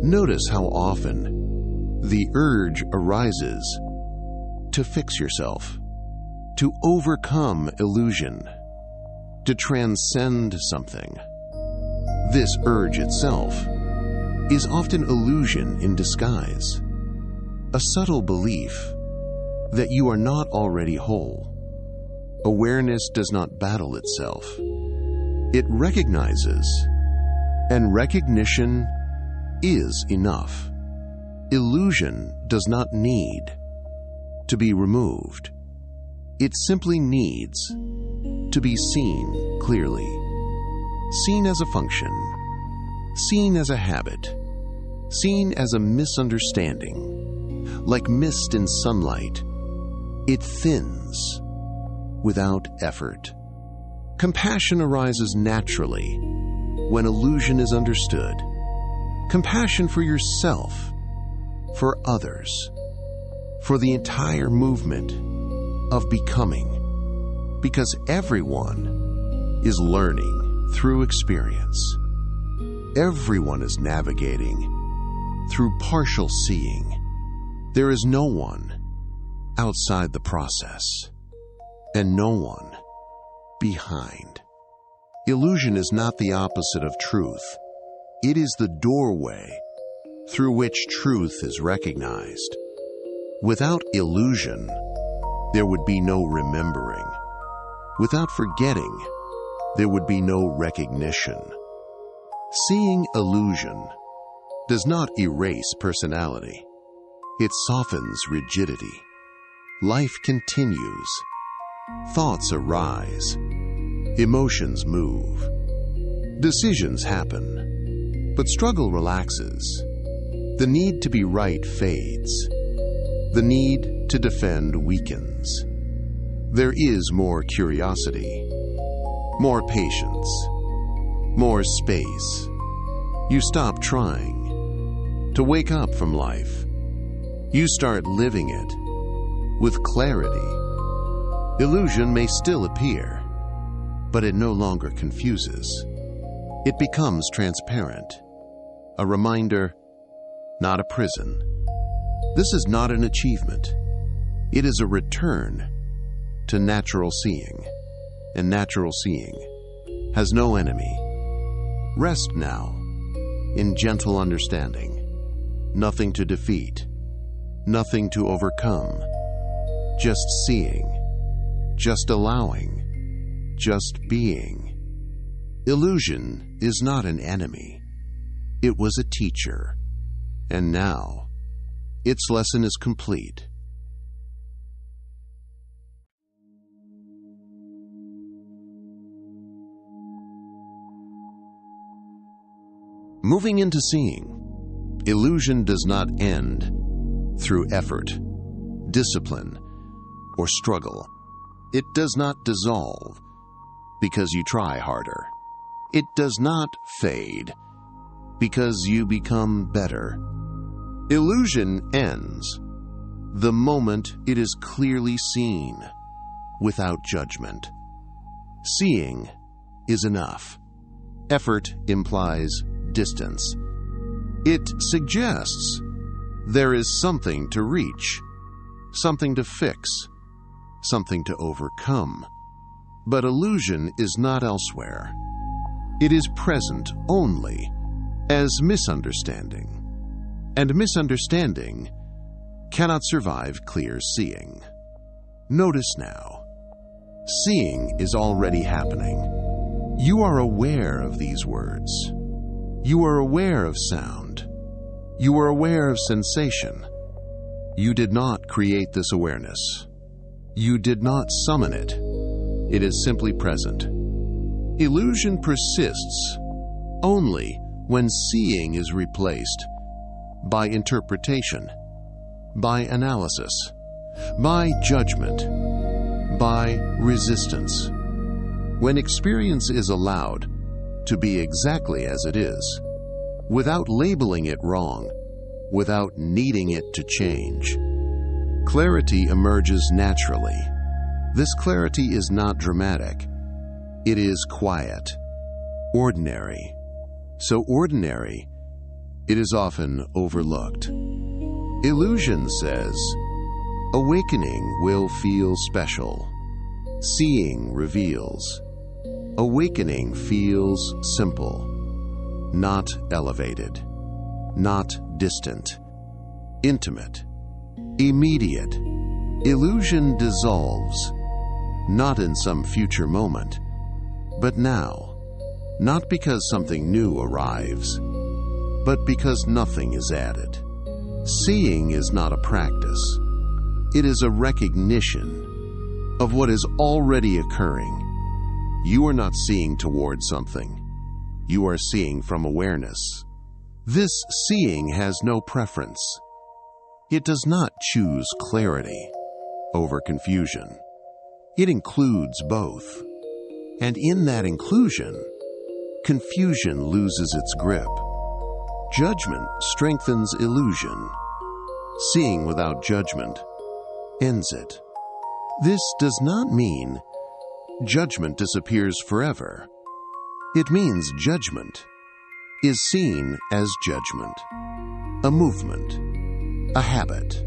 Notice how often the urge arises to fix yourself, to overcome illusion, to transcend something. This urge itself is often illusion in disguise, a subtle belief that you are not already whole. Awareness does not battle itself. It recognizes, and recognition is enough. Illusion does not need to be removed. It simply needs to be seen clearly, seen as a function, seen as a habit, seen as a misunderstanding, like mist in sunlight, It thins without effort. Compassion arises naturally when illusion is understood. Compassion for yourself, for others, for the entire movement of becoming, because everyone is learning through experience. Everyone is navigating through partial seeing. There is no one outside the process, and no one behind. Illusion is not the opposite of truth. It is the doorway through which truth is recognized. Without illusion, there would be no remembering. Without forgetting, there would be no recognition. Seeing illusion does not erase personality. It softens rigidity. Life continues. Thoughts arise. Emotions move. Decisions happen. But struggle relaxes. The need to be right fades. The need to defend weakens. There is more curiosity, more patience, more space. You stop trying to wake up from life. You start living it with clarity. Illusion may still appear, but it no longer confuses. It becomes transparent, a reminder, not a prison. This is not an achievement. It is a return to natural seeing, and natural seeing has no enemy. Rest now in gentle understanding. Nothing to defeat, nothing to overcome. Just seeing, just allowing, just being. Illusion is not an enemy. It was a teacher, and now its lesson is complete. Moving into seeing, illusion does not end through effort, discipline, or struggle. It does not dissolve because you try harder. It does not fade because you become better. Illusion ends the moment it is clearly seen, without judgment. Seeing is enough. Effort implies distance. It suggests there is something to reach, something to fix, something to overcome. But illusion is not elsewhere. It is present only as misunderstanding. And misunderstanding cannot survive clear seeing. Notice now. Seeing is already happening. You are aware of these words. You are aware of sound. You are aware of sensation. You did not create this awareness. You did not summon it. It is simply present. Illusion persists only when seeing is replaced by interpretation, by analysis, by judgment, by resistance. When experience is allowed to be exactly as it is, without labeling it wrong, without needing it to change, clarity emerges naturally. This clarity is not dramatic. It is quiet, ordinary. So ordinary, it is often overlooked. Illusion says, awakening will feel special. Seeing reveals. Awakening feels simple, not elevated, not distant, intimate, immediate. Illusion dissolves, not in some future moment, but now, not because something new arrives, but because nothing is added. Seeing is not a practice. It is a recognition of what is already occurring. You are not seeing toward something. You are seeing from awareness. This seeing has no preference. It does not choose clarity. over confusion. It includes both. And in that inclusion, confusion loses its grip. Judgment strengthens illusion. Seeing without judgment ends it. This does not mean judgment disappears forever. It means judgment is seen as judgment, a movement, a habit,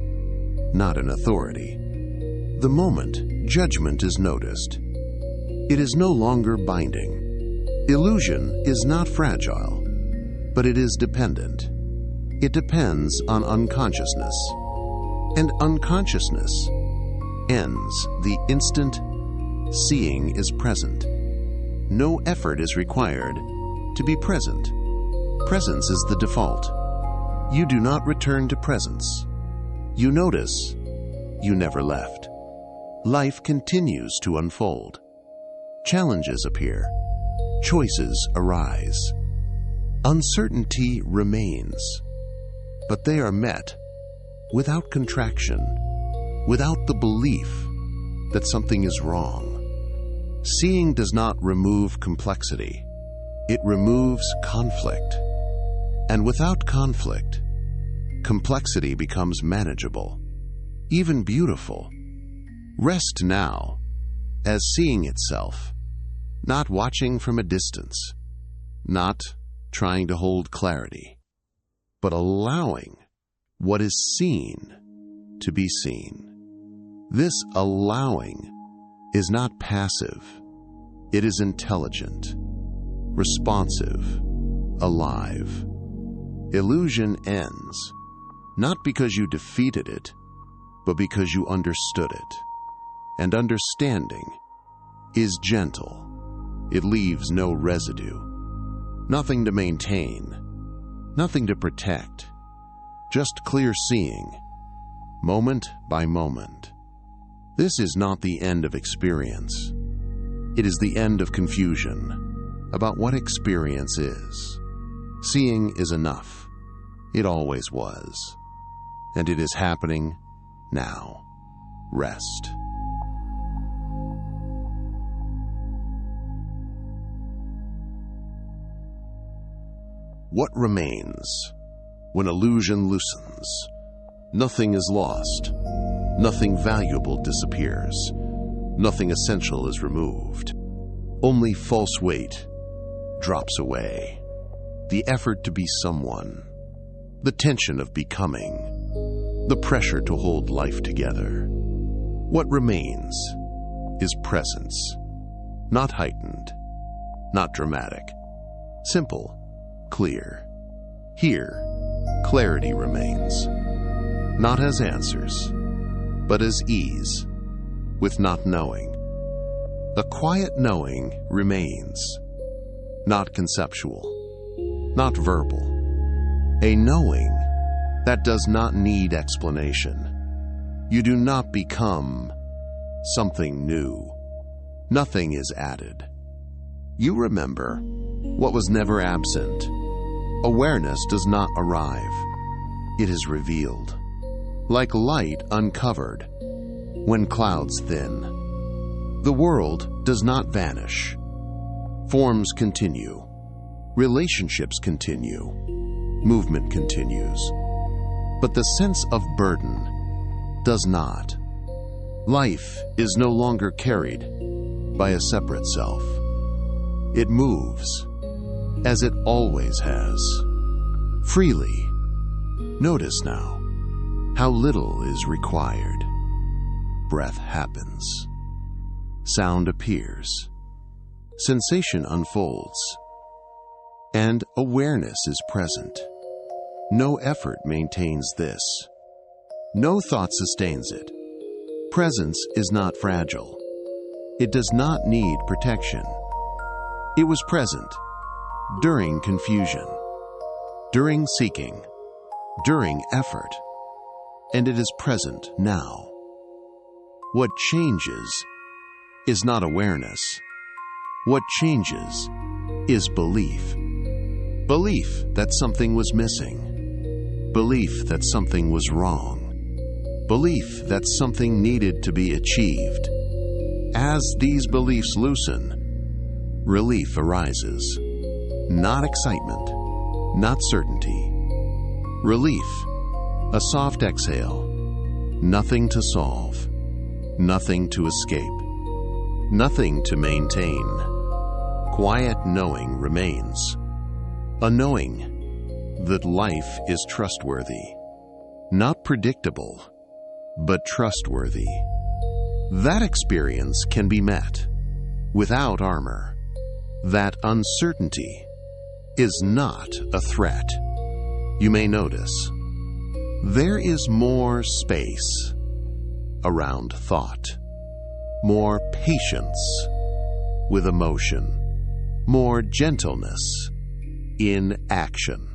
not an authority. The moment judgment is noticed, it is no longer binding. Illusion is not fragile, but it is dependent. It depends on unconsciousness, and unconsciousness ends the instant seeing is present. No effort is required to be present. Presence is the default. You do not return to presence. You notice you never left. Life continues to unfold. Challenges appear. Choices arise. Uncertainty remains. But they are met without contraction, without the belief that something is wrong. Seeing does not remove complexity. It removes conflict. And without conflict, complexity becomes manageable, even beautiful. Rest now as seeing itself, not watching from a distance, not trying to hold clarity, but allowing what is seen to be seen. This allowing is not passive. It is intelligent, responsive, alive. Illusion ends, not because you defeated it, but because you understood it. And understanding is gentle. It leaves no residue. Nothing to maintain, nothing to protect. Just clear seeing, moment by moment. This is not the end of experience. It is the end of confusion about what experience is. Seeing is enough. It always was. And it is happening now. Rest. What remains when illusion loosens? Nothing is lost. Nothing valuable disappears. Nothing essential is removed. Only false weight drops away. The effort to be someone. The tension of becoming. The pressure to hold life together. What remains is presence. Not heightened. Not dramatic. Simple. Clear. Here, clarity remains. Not as answers, but as ease, with not knowing. A quiet knowing remains, not conceptual, not verbal. A knowing that does not need explanation. You do not become something new. Nothing is added. You remember what was never absent. Awareness does not arrive. It is revealed, like light uncovered when clouds thin. The world does not vanish. Forms continue. Relationships continue. Movement continues. But the sense of burden does not. Life is no longer carried by a separate self. It moves, as it always has, freely. Notice now how little is required. Breath happens. Sound appears. Sensation unfolds. And awareness is present. No effort maintains this. No thought sustains it. Presence is not fragile. It does not need protection. It was present during confusion, during seeking, during effort, and it is present now. What changes is not awareness. What changes is belief. Belief that something was missing. Belief that something was wrong. belief that something needed to be achieved. As these beliefs loosen, relief arises. Not excitement, not certainty. Relief, a soft exhale. Nothing to solve, nothing to escape, nothing to maintain. Quiet knowing remains. A knowing that life is trustworthy. Not predictable, but trustworthy. That experience can be met without armor. That uncertainty is not a threat. You may notice there is more space around thought, more patience with emotion, more gentleness in action.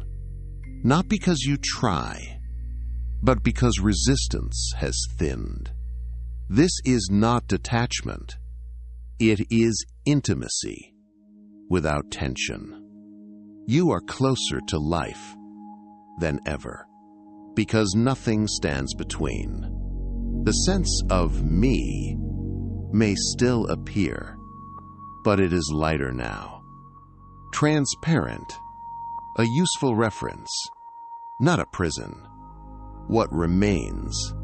Not because you try, but because resistance has thinned. This is not detachment. It is intimacy without tension. You are closer to life than ever, because nothing stands between. The sense of me may still appear, but it is lighter now. Transparent, a useful reference, not a prison. What remains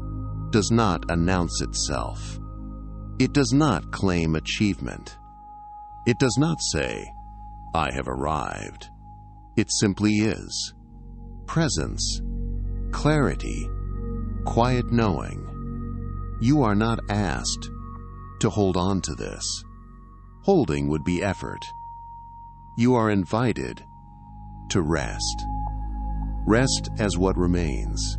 does not announce itself. It does not claim achievement. It does not say, "I have arrived." It simply is. Presence, clarity, quiet knowing. You are not asked to hold on to this. Holding would be effort. You are invited to rest. Rest as what remains.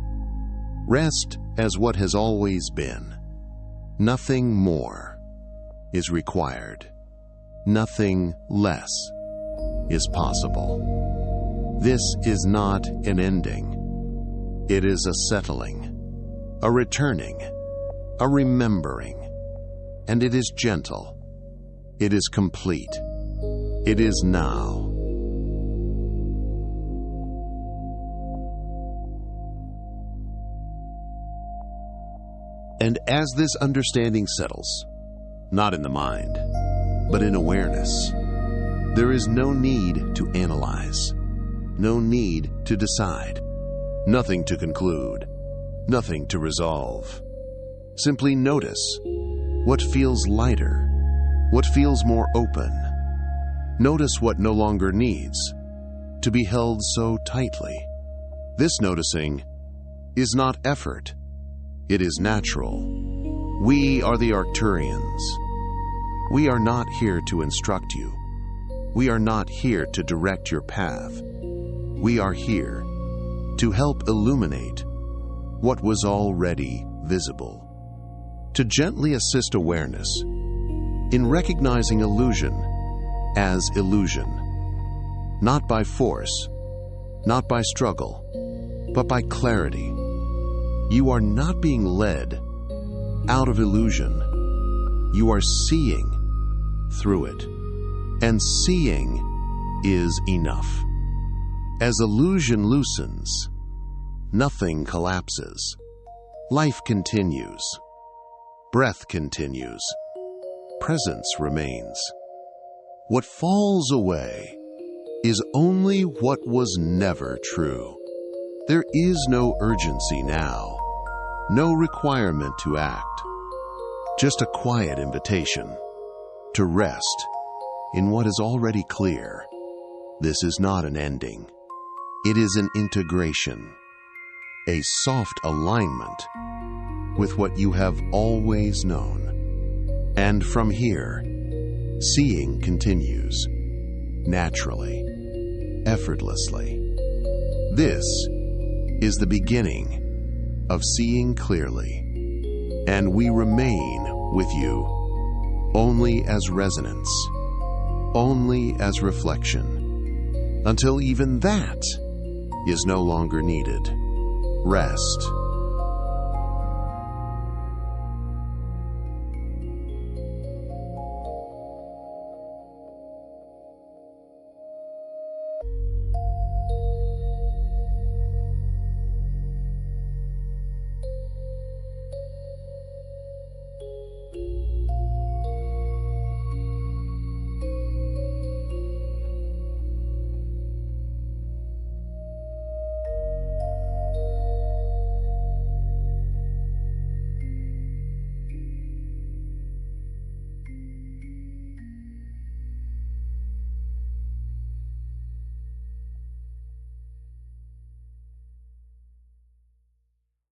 Rest as what has always been. Nothing more is required. Nothing less is possible. This is not an ending. It is a settling, a returning, a remembering, and it is gentle. It is complete. It is now. And as this understanding settles, not in the mind, but in awareness, there is no need to analyze, no need to decide, nothing to conclude, nothing to resolve. Simply notice what feels lighter, what feels more open. Notice what no longer needs to be held so tightly. This noticing is not effort. It is natural. We are the Arcturians. We are not here to instruct you. We are not here to direct your path. We are here to help illuminate what was already visible. To gently assist awareness in recognizing illusion as illusion, not by force, not by struggle, but by clarity. You are not being led out of illusion. You are seeing through it. And seeing is enough. As illusion loosens, nothing collapses. Life continues. Breath continues. Presence remains. What falls away is only what was never true. There is no urgency now, no requirement to act, just a quiet invitation to rest in what is already clear. This is not an ending. It is an integration, a soft alignment with what you have always known. And from here, seeing continues, naturally, effortlessly. This is the beginning of seeing clearly, and we remain with you only as resonance, only as reflection, until even that is no longer needed. Rest